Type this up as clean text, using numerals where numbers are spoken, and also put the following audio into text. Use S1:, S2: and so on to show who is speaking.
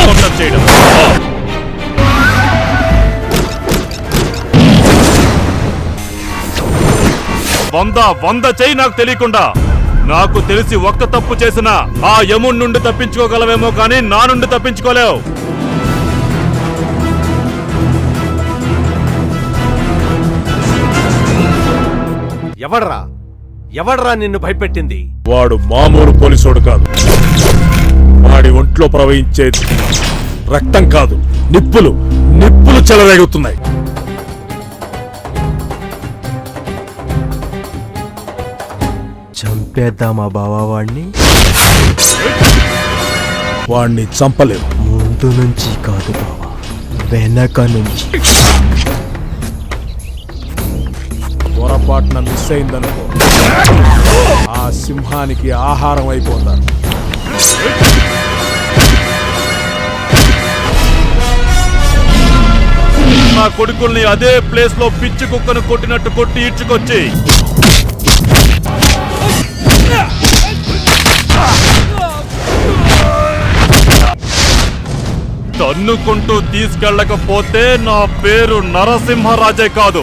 S1: Encounter చేయడం. వంద చెయ్యి నాకు తెలియకుండా. నాకు తెలిసి ఒక్క తప్పు చేసిన ఆ యముడి నుండి తప్పించుకోగలవేమో కానీ నా నుండి తప్పించుకోలేవు.
S2: ఎవడ్రా నిన్ను భయపెట్టింది?
S1: వాడు మామూలు పోలీసోడు కాదు. వాడి ఒంట్లో ప్రవహించేది రక్తం కాదు, నిప్పులు చెలరేగుతున్నాయి.
S2: చంపేద్దామా బావా వాణ్ణి?
S1: వాణ్ణి చంపలేవు.
S2: ముందు నుంచి కాదు బావా, వెనక నుంచి.
S1: పొరపాటున మిస్ అయిందనుకో, ఆ సింహానికి ఆహారం అయిపోతారు. నా కొడుకుల్ని అదే ప్లేస్ లో పిచ్చి కుక్కను కొట్టినట్టు కొట్టి ఈడ్చుకొచ్చి తన్నుకుంటూ తీసుకెళ్ళకపోతే నా పేరు నరసింహరాజే కాదు,